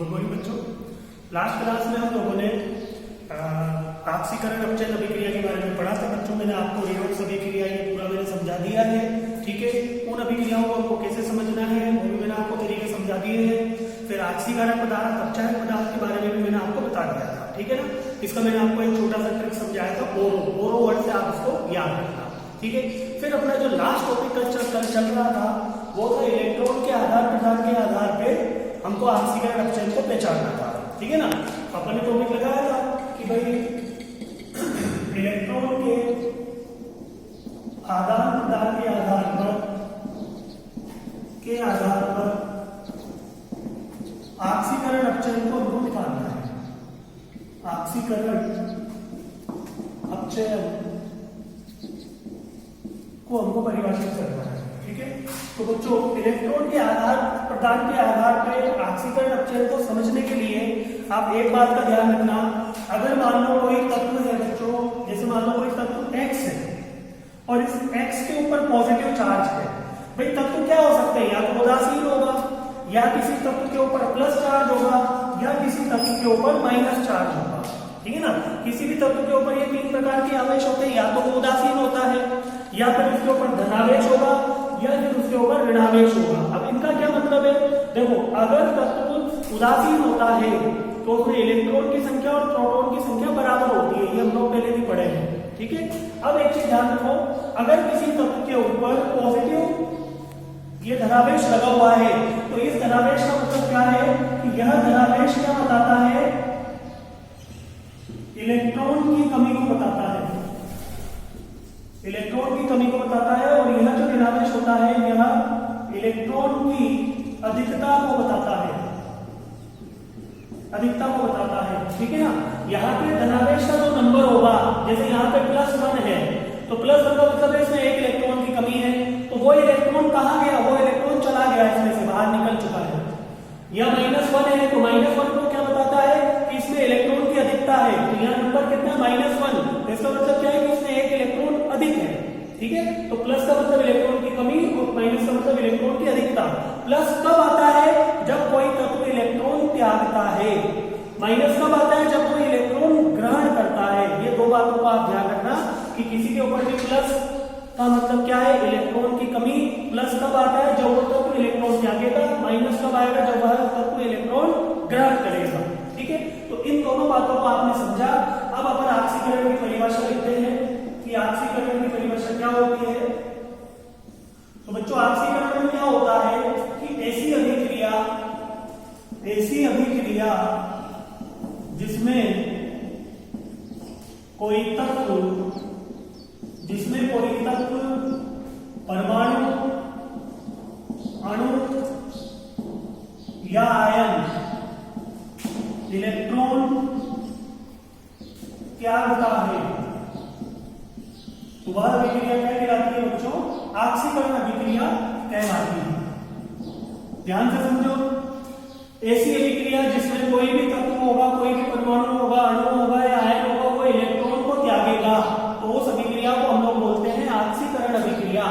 Good morning बच्चों। Last class में हम लोगों ने ऑक्सीकरण अपचयन अभिक्रिया के बारे में पढ़ा था बच्चों। मैंने आपको रिवर्स अभिक्रिया ये पूरा मैंने समझा दिया है, ठीक है। उन अभिक्रियाओं को आपको कैसे समझना है वो भी मैंने आपको तरीके समझा दिए हैं। फिर ऑक्सीकरण पदार्थ अपचयन पदार्थ के बारे में भी मैंने आपको बता दिया था, ठीक है ना। इसका मैंने आपको एक छोटा सा ट्रिक समझाया था, ओरो वर्ड से आप इसको याद रखना, ठीक है। फिर अपना जो लास्ट टॉपिक कल चल रहा था वो था इलेक्ट्रॉन के आधार प्रदान के आधार पे हमको ऑक्सीकरण अपचयन को पहचानना था, ठीक है ना। अपन ने टॉपिक लगाया था कि भाई इलेक्ट्रॉन के आदान प्रदान के आधार पर ऑक्सीकरण अपचयन को हमको निकालना है। ऑक्सीकरण अपचयन को हमको परिभाषित करना है, ठीक है। तो बच्चों इलेक्ट्रॉन के आधार प्रदान के आधार पर ऑक्सीकरण अपचयन को समझने के लिए आप एक बात का ध्यान रखना। अगर मान लो कोई तत्व है बच्चों, जैसे मान लो कोई तत्व X है और इस X के ऊपर पॉजिटिव चार्ज है, भाई तत्व क्या हो सकते हैं, या तो उदासीन होगा, या किसी तत्व के ऊपर प्लस चार्ज होगा, या किसी तत्व के ऊपर माइनस चार्ज होगा, ठीक है ना। किसी भी तत्व के ऊपर ये तीन प्रकार के आवेश होते हैं, या तो वो उदासीन होता है, या फिर उसके ऊपर धनावेश होगा, या फिर उसके ऊपर ऋणावेश होगा। अब इनका क्या मतलब है, देखो अगर तत्व उदासीन होता है तो उसमें इलेक्ट्रॉन की संख्या और प्रोटॉन की संख्या बराबर होती है, ये हम लोग पहले भी पढ़े हैं, ठीक है। अब एक चीज ध्यान रखो, अगर किसी तत्व के ऊपर पॉजिटिव ये धनावेश लगा हुआ है तो इस धनावेश का मतलब क्या है कि यह धनावेश क्या बताता है, इलेक्ट्रॉन की कमी को बताता है, इलेक्ट्रॉन की कमी को बताता है। और यह जो ऋणावेश होता है यह इलेक्ट्रॉन की अधिकता को बताता है, अधिकता को बताता है, ठीक है ना। यहाँ पे धनावेश का जो नंबर होगा, जैसे यहाँ पे +1 है तो +1 का मतलब है इसमें एक इलेक्ट्रॉन की कमी है, तो वो इलेक्ट्रॉन कहाँ गया, वो इलेक्ट्रॉन चला गया, इसमें से बाहर निकल चुका है। या -1 है तो -1 को क्या बताता है कि इसमें इलेक्ट्रॉन की अधिकता है, तो यहाँ नंबर कितना -1, इसका मतलब क्या है कि इसमें एक इलेक्ट्रॉन अधिक है, ठीक है। तो प्लस का मतलब इलेक्ट्रॉन की कमी और माइनस का मतलब इलेक्ट्रॉन की अधिकता। प्लस कब आता है, जब कोई तत्व इलेक्ट्रॉन त्यागता है, माइनस कब आता है, जब कोई इलेक्ट्रॉन ग्रहण करता है। ये दो बातों का आप ध्यान रखना कि किसी के ऊपर भी प्लस का मतलब क्या है, इलेक्ट्रॉन की कमी। प्लस कब आता है, जब वो तत्व इलेक्ट्रॉन त्यागेगा, माइनस कब आएगा, जब वह तत्व इलेक्ट्रॉन ग्रहण करेगा, ठीक है। तो इन दोनों बातों को आपने समझा। अब अपन ऑक्सीकरण की परिभाषा लिखते हैं कि ऑक्सीकरण की परिभाषा क्या होती है। तो बच्चों ऑक्सीकरण में क्या होता है कि ऐसी अभिक्रिया जिसमें कोई तत्व परमाणु, अणु या आयन इलेक्ट्रॉन त्यागता है, तो वह अभिक्रिया क्या कहलाती है बच्चों, ऑक्सीकरण अभिक्रिया कहलाती है। ध्यान से समझो, ऐसी अभिक्रिया जिसमें कोई भी तत्व होगा, कोई भी परमाणु होगा, अणु होगा या आयन होगा, वो इलेक्ट्रॉन को त्यागेगा, तो उस अभिक्रिया को हम लोग बोलते हैं ऑक्सीकरण अभिक्रिया।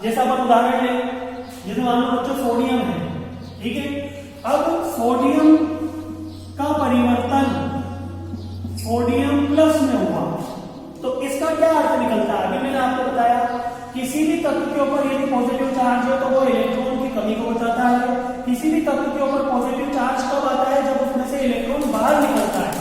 जैसा अपन उदाहरण लें, जैसे मान लो बच्चों सोडियम है, ठीक है। अब सोडियम का परिवर्तन सोडियम प्लस में हुआ तो इसका क्या अर्थ निकलता है, अभी मैंने आपको बताया किसी भी तत्व के ऊपर यदि पॉजिटिव चार्ज है तो वो इलेक्ट्रॉन की कमी को बताता है। किसी भी तत्व के ऊपर पॉजिटिव चार्ज कब आता है, जब उसमें से इलेक्ट्रॉन बाहर निकलता है,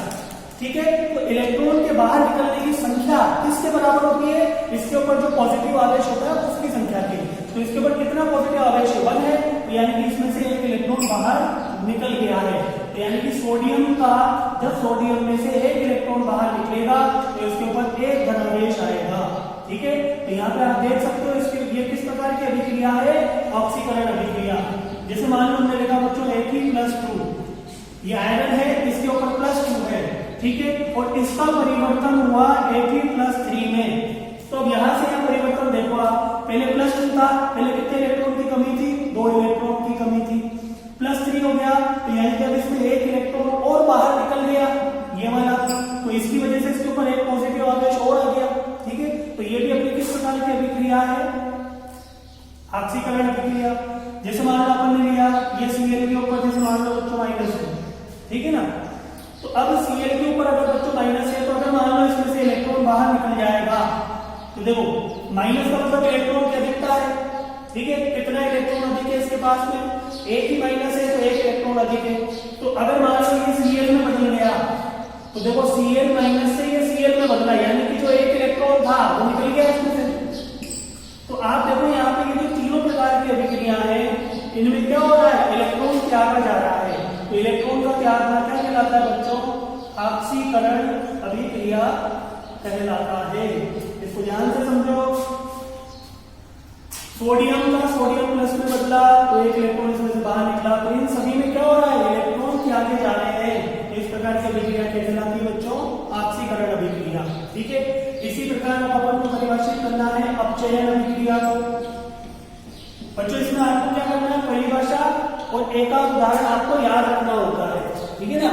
ठीक है। तो इलेक्ट्रॉन के बाहर निकलने की संख्या किसके बराबर होती है, इसके ऊपर जो पॉजिटिव आवेश होता है उसकी संख्या की। तो इसके ऊपर कितना पॉजिटिव आवेश है, 1 है, तो यानी कि इसमें से एक इलेक्ट्रॉन बाहर निकल गया है। तो यानी कि सोडियम का, जब सोडियम में से एक इलेक्ट्रॉन बाहर निकलेगा तो इसके ऊपर एक धनावेश आएगा, ठीक है। तो यहाँ पे आप देख सकते हो इसके ये किस प्रकार की अभिक्रिया है, ऑक्सीकरण अभिक्रिया। जैसे मान लो हमने लिखा बच्चों Fe+2, ये आयरन है, इसके ऊपर +2 है, ठीक है, और इसका परिवर्तन हुआ Fe+3 में। तो अब यहां से यह परिवर्तन देखो आप, पहले +2 था, पहले कितने इलेक्ट्रॉन की कमी थी, 2 इलेक्ट्रॉन की कमी थी, +3 हो गया, तो यानी कि अब इसमें एक इलेक्ट्रॉन और बाहर निकल गया, ये वाला, तो इसकी वजह से इसके ऊपर एक पॉजिटिव आवेश और आ गया, ठीक है। तो ये भी अपनी किस प्रकार की अभिक्रिया है, ऑक्सीकरण अभिक्रिया। जैसे मान लो अपन ने लिया ये Cl के ऊपर जैसे मान लो बच्चों माइनस है, देखो माइनस का मतलब इलेक्ट्रॉन की अधिकता है, ठीक है, कितना इलेक्ट्रॉन अधिक है इसके पास में, एक ही माइनस है तो एक इलेक्ट्रॉन अधिक है। तो अगर मान लो ये Cl में बदल गया तो देखो Cl माइनस से ये Cl में बदला, यानी कि जो एक इलेक्ट्रॉन था वो निकल गया इसमें से। तो आप देखो यहाँ पे ये जो तीनों प्रकार की अभिक्रिया है इनमें क्या हो रहा है, इलेक्ट्रॉन त्यागा जा रहा है। तो इलेक्ट्रॉन का त्यागना क्या कहलाता है बच्चों, ऑक्सीकरण अभिक्रिया कहलाता है। इसको ध्यान से समझो। सोडियम का सोडियम प्लस में बदला तो एक इलेक्ट्रॉन इसमें से बाहर निकला, तो इन सभी में क्या हो रहा है, इलेक्ट्रॉन त्यागे जा रहे हैं। इस प्रकार की अभिक्रिया कहलाती है बच्चों ऑक्सीकरण अभिक्रिया, ठीक है। इसी प्रकार अपन को परिभाषित करना है अपचयन अभिक्रिया को। बच्चों इसमें आपको क्या करना है, परिभाषा और एक उदाहरण आपको याद रखना होता है, ठीक है ना।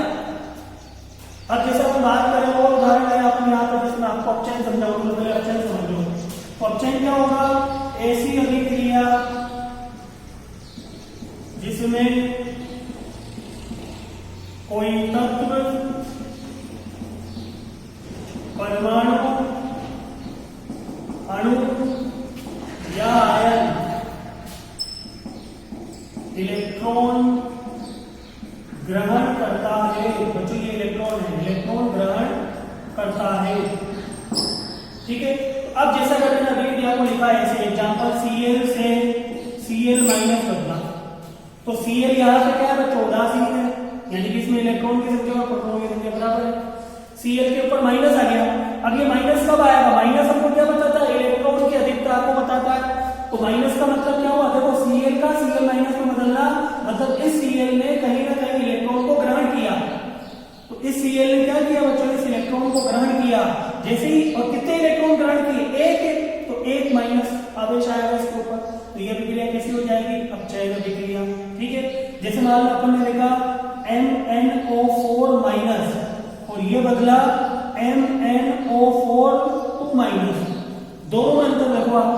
अब जैसे अपन बात करें और उदाहरण है अपन यहाँ पर जिसमें आपको अपचयन समझाऊंगा, पहले अपचयन समझो। तो अपचयन क्या होगा, ऐसी अभिक्रिया जिसमें कोई तत्व, परमाणु, अणु या आयन इलेक्ट्रॉन ग्रहण करता है। बच्चों ये इलेक्ट्रॉन है, इलेक्ट्रॉन ग्रहण करता है, ठीक है। तो अब जैसा कि मैंने अभिक्रिया को लिखा है ऐसे एग्जांपल Cl से Cl माइनस बदला, तो Cl यहाँ पे क्या है बच्चों, उदासीन है, यानी कि इसमें इलेक्ट्रॉन की संख्या और प्रोटॉन की संख्या बराबर है। Cl के ऊपर माइनस आ गया। अब ये माइनस कब आएगा, माइनस हमको क्या बताता है, इलेक्ट्रॉन की अधिकता को बताता है। तो माइनस का मतलब क्या हुआ, देखो Cl का Cl माइनस में बदलना मतलब इस Cl ने कहीं ना कहीं इलेक्ट्रॉन को ग्रहण किया। तो इस Cl ने क्या किया बच्चों, इस इलेक्ट्रॉन को ग्रहण किया। जैसे ही, और कितने इलेक्ट्रॉन ग्रहण किए, एक, तो एक माइनस आवेश आएगा इसके ऊपर। तो यह अभिक्रिया कैसी हो जाएगी, अपचयन अभिक्रिया, ठीक है। जैसे मान लो अपन ने देखा MnO4 माइनस और ये बदला MnO4 2 माइनस, दोनों में अंतर देखो आप,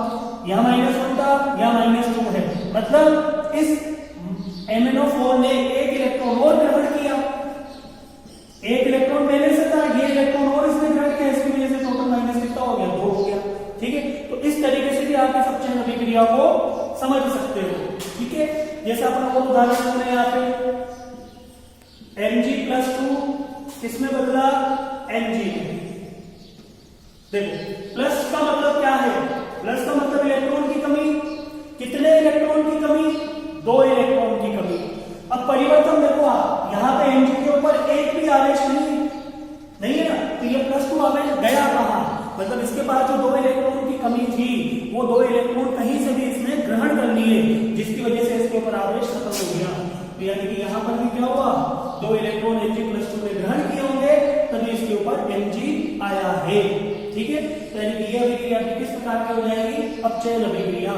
यहाँ -1 था या -2 है, मतलब इस MnO4 ने एक इलेक्ट्रॉन और ग्रहण किया। एक इलेक्ट्रॉन पहले से था, ये इलेक्ट्रॉन और इसने ग्रहण किया, इसकी वजह से टोटल माइनस कितना हो गया, 2 हो गया, ठीक है। तो इस तरीके से भी आप इस अपचयन अभिक्रिया को समझ सकते हो, ठीक है। जैसे अपन को उदाहरण दें यहाँ पे Mg+2 किसमें बदला, Mg में। देखो प्लस का मतलब क्या है, प्लस का मतलब इलेक्ट्रॉन की कमी, कितने इलेक्ट्रॉन की कमी, 2 इलेक्ट्रॉन की कमी। अब परिवर्तन देखो आप, यहाँ पे Mg के ऊपर एक भी आवेश नहीं है ना, तो ये +2 आवेश गया कहाँ, मतलब इसके पास जो 2 इलेक्ट्रॉन की कमी थी वो 2 इलेक्ट्रॉन कहीं से भी इसने ग्रहण कर लिए, जिसकी वजह से इसके ऊपर आवेश खत्म हो गया। तो यानी कि यहाँ पर भी क्या हुआ, 2 इलेक्ट्रॉन Mg+2 में ग्रहण किए होंगे तभी इसके ऊपर Mg आया है, ठीक है। तो यानी कि यह अभिक्रिया किस प्रकार की हो जाएगी, अपचयन अभिक्रिया।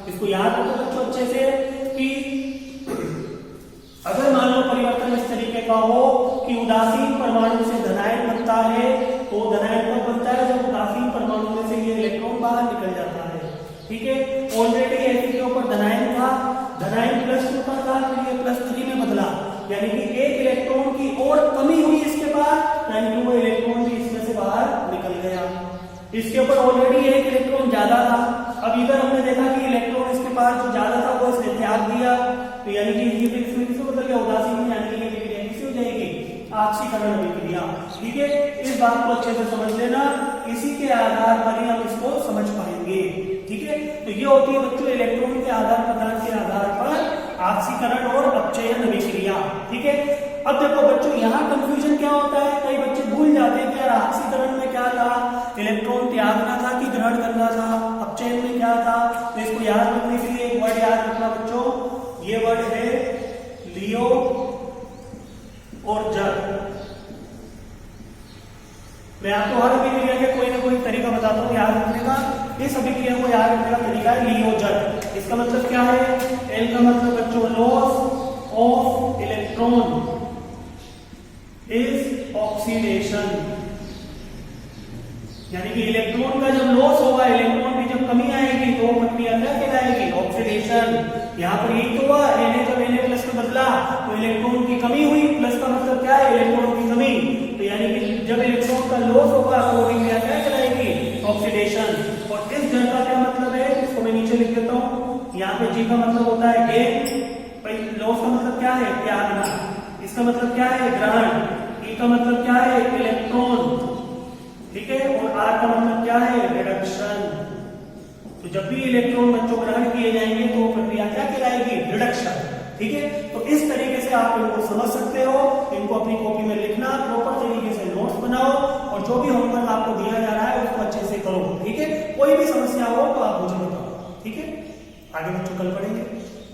इसको याद रखो बच्चों अच्छे से कि अगर मान लो परिवर्तन इस तरीके का हो कि उदासीन परमाणु से धनायन बनता है, तो धनायन कब बनता है, जब उदासीन परमाणु में से ये इलेक्ट्रॉन बाहर निकल जाता है, ठीक है। ऑलरेडी Fe के ऊपर धनायन था, धनायन +2 का था, फिर ये +3 में बदला, यानी कि एक इलेक्ट्रॉन की और कमी हुई इसके बाद, यानी कि वो इलेक्ट्रॉन भी इसमें से बाहर निकल गया। इसके ऊपर ऑलरेडी एक इलेक्ट्रॉन ज्यादा था, अब इधर हमने देखा कि इलेक्ट्रॉन इसके पास जो ज्यादा था वो इसने त्याग दिया, तो यानी कि ये इसमें किसको बदल गया, उदासीन, यानी कि अभिक्रिया किसी हो जाएगी, ऑक्सीकरण अभिक्रिया, ठीक है। इस बात को अच्छे से समझ लेना, इसी के आधार पर ही हम इसको समझ पाएंगे, ठीक है। तो ये होती है बच्चों इलेक्ट्रॉन के आधार प्रदान के आधार पर ऑक्सीकरण और अपचयन अभिक्रिया, ठीक है। अब देखो बच्चों यहाँ कंफ्यूजन क्या होता है, कई बच्चे भूल जाते हैं कि यार ऑक्सीकरण में क्या था, इलेक्ट्रॉन त्यागना था कि ग्रहण करना था, अपचयन में क्या था। तो इसको याद रखने के लिए एक वर्ड याद रखना बच्चों, ये वर्ड है लियो और जर। मैं आपको हर अभिक्रिया के कोई ना कोई तरीका बताता हूँ याद रखने का, इस अभिक्रिया को याद रखने का तरीका है लियो जर। इसका मतलब क्या है, एल का मतलब बच्चों loss of electron is oxidation, यानी कि इलेक्ट्रॉन का जब लॉस होगा, इलेक्ट्रॉन की जब कमी आएगी तो प्रक्रिया क्या कहलाएगी, ऑक्सीडेशन। यहाँ पर यही तो हुआ, Na जब Na प्लस में बदला तो इलेक्ट्रॉन की कमी हुई, प्लस का मतलब क्या है, इलेक्ट्रॉन की कमी। तो यानी कि जब इलेक्ट्रॉन का लॉस होगा तो अभिक्रिया क्या कहलाएगी, ऑक्सीडेशन। और इस से लिख देता हूं। यहाँ पे जी का मतलब होता है गेन, लॉस का मतलब क्या है, त्यागना। इसका मतलब क्या है, ग्रहण। ई का मतलब क्या है, इलेक्ट्रॉन, ठीक है। और आर का मतलब क्या है, रिडक्शन। तो जब भी इलेक्ट्रॉन बच्चों ग्रहण किए जाएंगे तो प्रक्रिया क्या कहलाएगी, रिडक्शन, ठीक है। तो इस तरीके से आप इनको समझ सकते हो, इनको अपनी कॉपी में लिखना, प्रॉपर तरीके से नोट्स बनाओ और जो भी होमवर्क आपको दिया जा रहा है उसको अच्छे से करो, ठीक है। कोई भी समस्या हो तो आप मुझे बताओ, ठीक है। आगे बच्चों कल पढ़ेंगे।